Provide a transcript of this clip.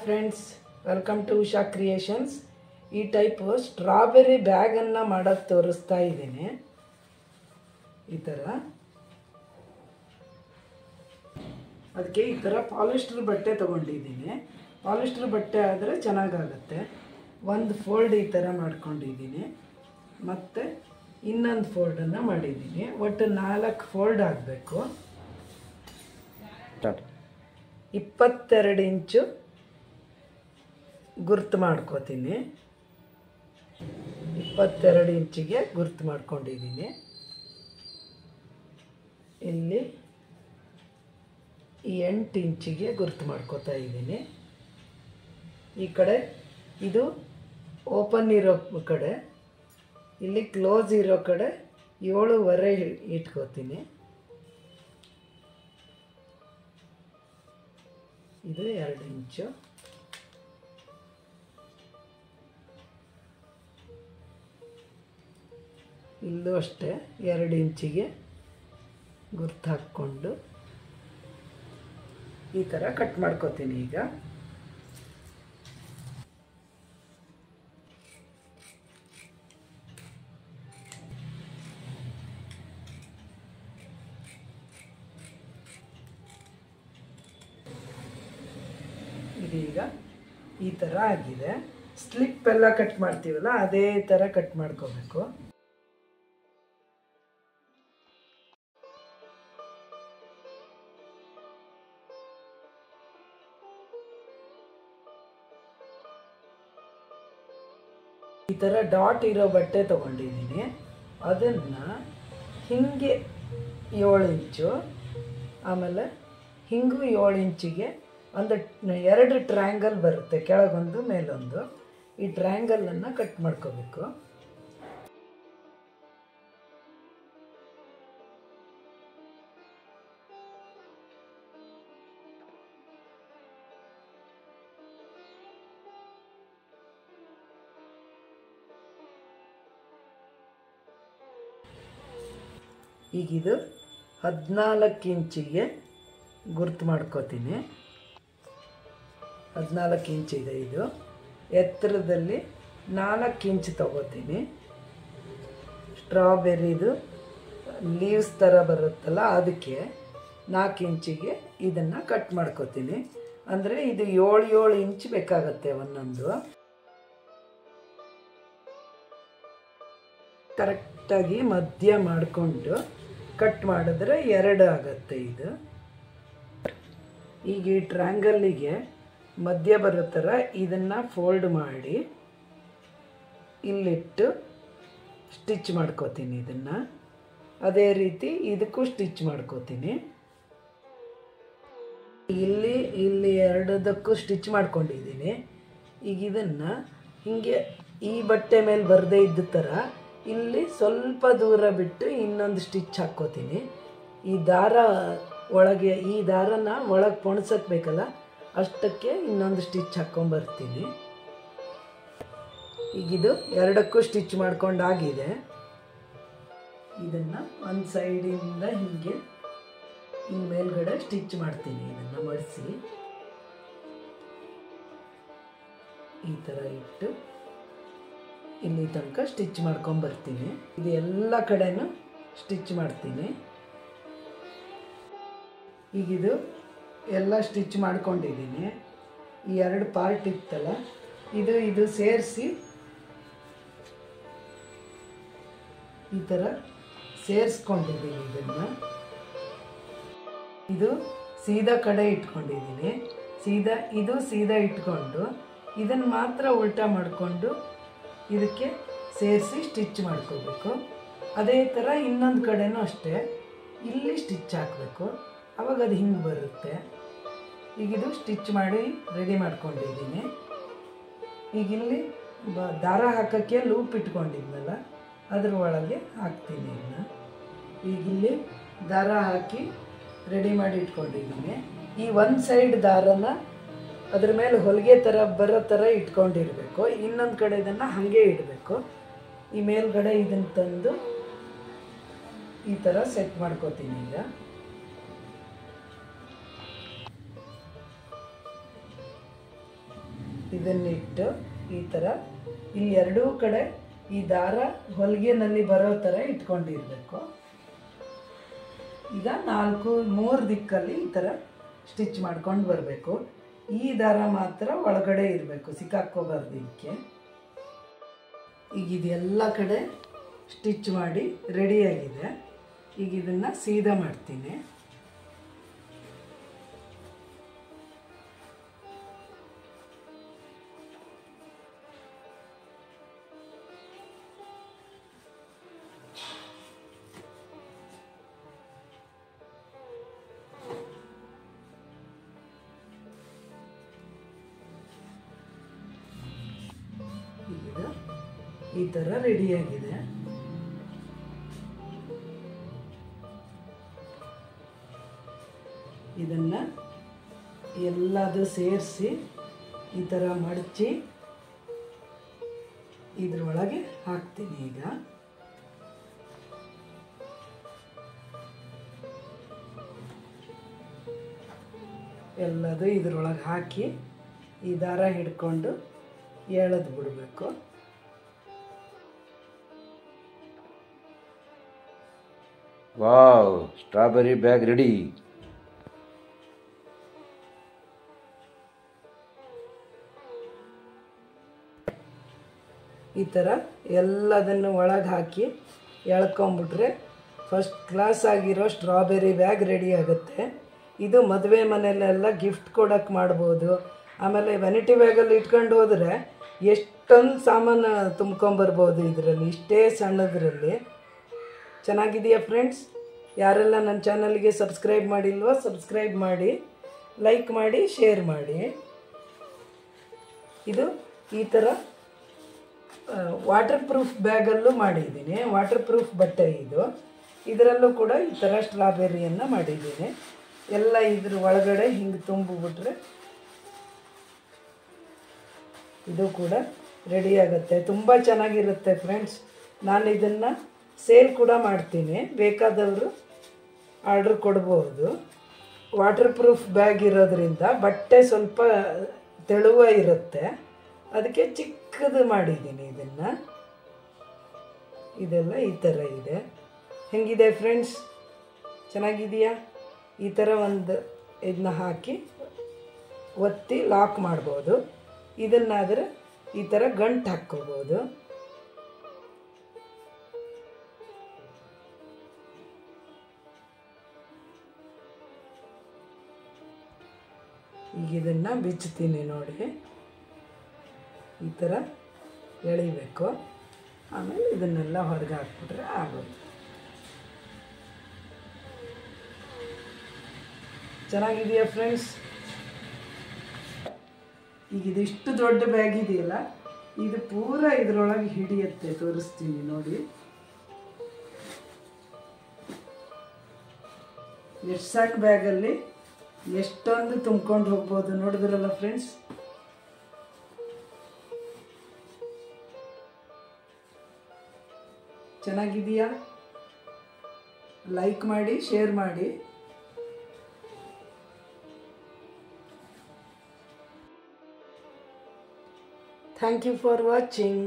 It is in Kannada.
Friends, welcome to Usha creations. ಈ ಟೈಪ್ ಸ್ಟ್ರಾಬೆರಿ ಬ್ಯಾಗನ್ನು ಮಾಡೋಕ್ಕೆ ತೋರಿಸ್ತಾ ಇದ್ದೀನಿ. ಈ ಥರ ಅದಕ್ಕೆ ಈ ಥರ ಪಾಲಿಸ್ಟರ್ ಬಟ್ಟೆ ತೊಗೊಂಡಿದ್ದೀನಿ. ಪಾಲಿಸ್ಟರ್ ಬಟ್ಟೆ ಆದರೆ ಚೆನ್ನಾಗಾಗುತ್ತೆ. ಒಂದು ಫೋಲ್ಡ್ ಈ ಥರ ಮಾಡ್ಕೊಂಡಿದ್ದೀನಿ, ಮತ್ತು ಇನ್ನೊಂದು ಫೋಲ್ಡನ್ನು ಮಾಡಿದ್ದೀನಿ. ಒಟ್ಟು 4 ಫೋಲ್ಡ್ ಆಗಬೇಕು. 22 ಇಂಚು ಗುರ್ತು ಮಾಡ್ಕೋತೀನಿ. 22 ಇಂಚಿಗೆ ಗುರ್ತು ಮಾಡ್ಕೊಂಡಿದ್ದೀನಿ. ಇಲ್ಲಿ 8 ಇಂಚಿಗೆ ಗುರ್ತು ಮಾಡ್ಕೋತಾ ಇದ್ದೀನಿ. ಈ ಕಡೆ ಇದು ಓಪನ್ ಇರೋ ಕಡೆ, ಇಲ್ಲಿ ಕ್ಲೋಸ್ ಇರೋ ಕಡೆ 7.5 ಇಟ್ಕೋತೀನಿ. ಇದು 2 ಇಂಚು. ಇಲ್ಲೂ ಅಷ್ಟೇ 2 ಇಂಚಿಗೆ ಗುರ್ತು ಹಾಕ್ಕೊಂಡು ಈ ಥರ ಕಟ್ ಮಾಡ್ಕೋತೀನಿ. ಈಗ ಇದೀಗ ಈ ಥರ ಆಗಿದೆ. ಸ್ಲಿಪ್ ಎಲ್ಲ ಕಟ್ ಮಾಡ್ತೀವಲ್ಲ, ಅದೇ ಥರ ಕಟ್ ಮಾಡ್ಕೋಬೇಕು. ಈ ಥರ ಡಾಟ್ ಇರೋ ಬಟ್ಟೆ ತೊಗೊಂಡಿದ್ದೀನಿ. ಅದನ್ನು ಹಿಂಗೆ 7 ಇಂಚು, ಆಮೇಲೆ ಹಿಂಗೂ 7 ಇಂಚಿಗೆ ಒಂದು 2 ಟ್ರಯಾಂಗಲ್ ಬರುತ್ತೆ, ಕೆಳಗೊಂದು ಮೇಲೊಂದು. ಈ ಟ್ರಯಾಂಗಲನ್ನು ಕಟ್ ಮಾಡ್ಕೋಬೇಕು. ಈಗಿದು 14 ಇಂಚಿಗೆ ಗುರ್ತು ಮಾಡ್ಕೋತೀನಿ. 14 ಇಂಚಿದೆ. ಇದು ಎತ್ತರದಲ್ಲಿ 4 ಇಂಚ್ ತಗೋತೀನಿ. ಸ್ಟ್ರಾಬೆರಿದು ಲೀವ್ಸ್ ಥರ ಬರುತ್ತಲ್ಲ, ಅದಕ್ಕೆ 4 ಇಂಚಿಗೆ ಇದನ್ನು ಕಟ್ ಮಾಡ್ಕೋತೀನಿ. ಅಂದರೆ ಇದು 7 ಇಂಚ್ ಬೇಕಾಗತ್ತೆ ಒಂದೊಂದು. ಕರೆಕ್ಟಾಗಿ ಮಧ್ಯ ಮಾಡಿಕೊಂಡು ಕಟ್ ಮಾಡಿದ್ರೆ 2 ಆಗುತ್ತೆ ಇದು. ಈಗ ಈ ಟ್ರ್ಯಾಂಗಲ್ಲಿಗೆ ಮಧ್ಯ ಬರೋ ಥರ ಇದನ್ನು ಫೋಲ್ಡ್ ಮಾಡಿ ಇಲ್ಲಿಟ್ಟು ಸ್ಟಿಚ್ ಮಾಡ್ಕೋತೀನಿ. ಇದನ್ನು ಅದೇ ರೀತಿ ಇದಕ್ಕೂ ಸ್ಟಿಚ್ ಮಾಡ್ಕೋತೀನಿ. ಇಲ್ಲಿ ಎರಡದಕ್ಕೂ ಸ್ಟಿಚ್ ಮಾಡ್ಕೊಂಡಿದ್ದೀನಿ. ಈಗ ಇದನ್ನು ಹೀಗೆ ಈ ಬಟ್ಟೆ ಮೇಲೆ ಬರದೇ ಇದ್ದ ಥರ ಇಲ್ಲಿ ಸ್ವಲ್ಪ ದೂರ ಬಿಟ್ಟು ಇನ್ನೊಂದು ಸ್ಟಿಚ್ ಹಾಕ್ಕೋತೀನಿ. ಈ ದಾರ ಒಳಗೆ, ಈ ದಾರನ ಒಳಗೆ ಪೊಣಸಕ್ಕೆ ಬೇಕಲ್ಲ, ಅಷ್ಟಕ್ಕೆ ಇನ್ನೊಂದು ಸ್ಟಿಚ್ ಹಾಕ್ಕೊಂಬರ್ತೀನಿ. ಈಗಿದು 2ಕ್ಕೂ ಸ್ಟಿಚ್ ಮಾಡ್ಕೊಂಡಾಗಿದೆ. ಇದನ್ನು ಒಂದು ಸೈಡಿಂದ ಹೀಗೆ ಇಲ್ಲಿ ಮೇಲ್ಗಡೆ ಸ್ಟಿಚ್ ಮಾಡ್ತೀನಿ. ಇದನ್ನು ಮಡಿಸಿ ಈ ಥರ ಇಟ್ಟು ಇಲ್ಲಿ ತನಕ ಸ್ಟಿಚ್ ಮಾಡ್ಕೊಂಬರ್ತೀನಿ. ಇದು ಎಲ್ಲ ಕಡೆನೂ ಸ್ಟಿಚ್ ಮಾಡ್ತೀನಿ. ಈಗಿದು ಎಲ್ಲ ಸ್ಟಿಚ್ ಮಾಡ್ಕೊಂಡಿದ್ದೀನಿ. ಈ 2 ಪಾರ್ಟ್ ಇತ್ತಲ್ಲ, ಇದು ಸೇರಿಸಿ ಈ ಥರ ಸೇರಿಸ್ಕೊಂಡಿದ್ದೀನಿ. ಇದು ಸೀದಾ ಕಡೆ ಇಟ್ಕೊಂಡಿದ್ದೀನಿ. ಸೀದಾ ಇಟ್ಕೊಂಡು ಇದನ್ನು ಮಾತ್ರ ಉಲ್ಟಾ ಮಾಡಿಕೊಂಡು ಇದಕ್ಕೆ ಸೇರಿಸಿ ಸ್ಟಿಚ್ ಮಾಡ್ಕೋಬೇಕು. ಅದೇ ಥರ ಇನ್ನೊಂದು ಕಡೆನೂ ಅಷ್ಟೇ, ಇಲ್ಲಿ ಸ್ಟಿಚ್ ಹಾಕಬೇಕು. ಆವಾಗ ಅದು ಹಿಂಗೆ ಬರುತ್ತೆ. ಈಗಿದು ಸ್ಟಿಚ್ ಮಾಡಿ ರೆಡಿ ಮಾಡ್ಕೊಂಡಿದ್ದೀನಿ. ಈಗಿಲ್ಲಿ ದಾರ ಹಾಕೋಕ್ಕೆ ಲೂಪ್ ಇಟ್ಕೊಂಡಿದ್ನಲ್ಲ, ಅದ್ರ ಒಳಗೆ ಹಾಕ್ತೀನಿ. ಈಗಿಲ್ಲಿ ದಾರ ಹಾಕಿ ರೆಡಿ ಮಾಡಿ ಇಟ್ಕೊಂಡಿದ್ದೀನಿ. ಈ ಒಂದು ಸೈಡ್ ದಾರನ ಅದ್ರ ಮೇಲೆ ಹೊಲಿಗೆ ಥರ ಬರೋ ಥರ ಇಟ್ಕೊಂಡಿರಬೇಕು. ಇನ್ನೊಂದು ಕಡೆ ಇದನ್ನು ಹಾಗೆ ಇಡಬೇಕು. ಈ ಮೇಲ್ಗಡೆ ಇದನ್ನು ತಂದು ಈ ಥರ ಸೆಟ್ ಮಾಡ್ಕೋತೀನಿ. ಈಗ ಇದನ್ನಿಟ್ಟು ಈ ಥರ ಇಲ್ಲಿ ಎರಡೂ ಕಡೆ ಈ ದಾರ ಹೊಲಿಗೆನಲ್ಲಿ ಬರೋ ಥರ ಇಟ್ಕೊಂಡಿರಬೇಕು. ಈಗ 3 ದಿಕ್ಕಲ್ಲಿ ಈ ಥರ ಸ್ಟಿಚ್ ಮಾಡ್ಕೊಂಡು ಬರಬೇಕು. ಈ ದಾರ ಮಾತ್ರ ಒಳಗಡೆ ಇರಬೇಕು, ಸಿಕ್ಕಾಕ್ಕೋಬಾರ್ದು ಇದಕ್ಕೆ. ಈಗ ಇದೆಲ್ಲ ಕಡೆ ಸ್ಟಿಚ್ ಮಾಡಿ ರೆಡಿಯಾಗಿದೆ. ಈಗ ಇದನ್ನು ಸೀದಾ ಮಾಡ್ತೀನಿ. ಈಗ ಈ ಥರ ರೆಡಿಯಾಗಿದೆ. ಇದನ್ನು ಎಲ್ಲದು ಸೇರಿಸಿ ಈ ಥರ ಮಡಚಿ ಇದ್ರೊಳಗೆ ಹಾಕ್ತೀನಿ. ಈಗ ಎಲ್ಲದು ಇದ್ರೊಳಗೆ ಹಾಕಿ ಈ ದಾರ ಹಿಡ್ಕೊಂಡು ಎಳೆದು ಬಿಡಬೇಕು. Wow, strawberry bag ready. ಈ ಥರ ಎಲ್ಲದನ್ನು ಒಳಗೆ ಹಾಕಿ ಎಳ್ಕೊಂಬಿಟ್ರೆ ಫಸ್ಟ್ ಕ್ಲಾಸ್ ಆಗಿರೋ ಸ್ಟ್ರಾಬೆರಿ ಬ್ಯಾಗ್ ರೆಡಿ ಆಗುತ್ತೆ. ಇದು ಮದುವೆ ಮನೆಯಲ್ಲೆಲ್ಲ ಗಿಫ್ಟ್ ಕೊಡೋಕ್ಕೆ ಮಾಡ್ಬೋದು. ಆಮೇಲೆ ವೆನಿಟಿ ಬ್ಯಾಗಲ್ಲಿ ಇಟ್ಕೊಂಡು ಹೋದರೆ ಎಷ್ಟೊಂದು ಸಾಮಾನು ತುಂಬ್ಕೊಂಬರ್ಬೋದು ಇದರಲ್ಲಿ, ಇಷ್ಟೇ ಸಣ್ಣದರಲ್ಲಿ. ಚೆನ್ನಾಗಿದೆಯಾ ಫ್ರೆಂಡ್ಸ್? ಯಾರೆಲ್ಲ ನನ್ನ ಚಾನಲ್ಗೆ ಸಬ್ಸ್ಕ್ರೈಬ್ ಮಾಡಿಲ್ವೋ ಸಬ್ಸ್ಕ್ರೈಬ್ ಮಾಡಿ, ಲೈಕ್ ಮಾಡಿ, ಶೇರ್ ಮಾಡಿ. ಇದು ಈ ಥರ ವಾಟರ್ ಪ್ರೂಫ್ ಬ್ಯಾಗಲ್ಲೂ ಮಾಡಿದ್ದೀನಿ. ವಾಟರ್ ಪ್ರೂಫ್ ಬಟ್ಟೆ ಇದು. ಇದರಲ್ಲೂ ಕೂಡ ಈ ಥರ ಸ್ಟ್ರಾಬೆರಿಯನ್ನು ಮಾಡಿದ್ದೀನಿ. ಎಲ್ಲ ಇದ್ರ ಒಳಗಡೆ ಹಿಂಗೆ ತುಂಬಿಬಿಟ್ರೆ ಇದು ಕೂಡ ರೆಡಿ ಆಗುತ್ತೆ. ತುಂಬ ಚೆನ್ನಾಗಿರುತ್ತೆ ಫ್ರೆಂಡ್ಸ್. ನಾನು ಇದನ್ನು ಸೇಲ್ ಕೂಡ ಮಾಡ್ತೀನಿ, ಬೇಕಾದವರು ಆರ್ಡ್ರ್ ಕೊಡ್ಬೋದು. ವಾಟರ್ ಪ್ರೂಫ್ ಬ್ಯಾಗ್ ಇರೋದ್ರಿಂದ ಬಟ್ಟೆ ಸ್ವಲ್ಪ ತೆಳುವ ಇರುತ್ತೆ, ಅದಕ್ಕೆ ಚಿಕ್ಕದು ಮಾಡಿದ್ದೀನಿ ಇದನ್ನು. ಇದೆಲ್ಲ ಈ ಥರ ಇದೆ. ಹೆಂಗಿದೆ ಫ್ರೆಂಡ್ಸ್? ಚೆನ್ನಾಗಿದೆಯಾ? ಈ ಥರ ಒಂದು ಇದನ್ನ ಹಾಕಿ ಒತ್ತಿ ಲಾಕ್ ಮಾಡ್ಬೋದು. ಇದನ್ನಾದರೆ ಈ ಥರ ಗಂಟು ಹಾಕ್ಕೋಬೋದು. ಈಗ ಇದನ್ನು ಬಿಚ್ಚುತ್ತೀನಿ ನೋಡಿ. ಈ ಥರ ಎಳಿಬೇಕು. ಆಮೇಲೆ ಇದನ್ನೆಲ್ಲ ಹೊರಗೆ ಹಾಕ್ಬಿಟ್ರೆ ಆಗೋದು. ಚೆನ್ನಾಗಿದೆಯಾ ಫ್ರೆಂಡ್ಸ್? ಈಗ ಇದಿಷ್ಟು ದೊಡ್ಡ ಬ್ಯಾಗ್ ಇದೆಯಲ್ಲ, ಇದು ಪೂರ ಇದರೊಳಗೆ ಹಿಡಿಯುತ್ತೆ. ತೋರಿಸ್ತೀನಿ ನೋಡಿ. ಎಷ್ಟು ಸಣ್ಣ ಬ್ಯಾಗಲ್ಲಿ ಎಷ್ಟೊಂದು ತುಂಬ್ಕೊಂಡು ಹೋಗ್ಬೋದು. ನೋಡಿದ್ರಲ್ಲ ಫ್ರೆಂಡ್ಸ್? ಚೆನ್ನಾಗಿದೆಯಾ? ಲೈಕ್ ಮಾಡಿ, ಶೇರ್ ಮಾಡಿ. Thank you for watching.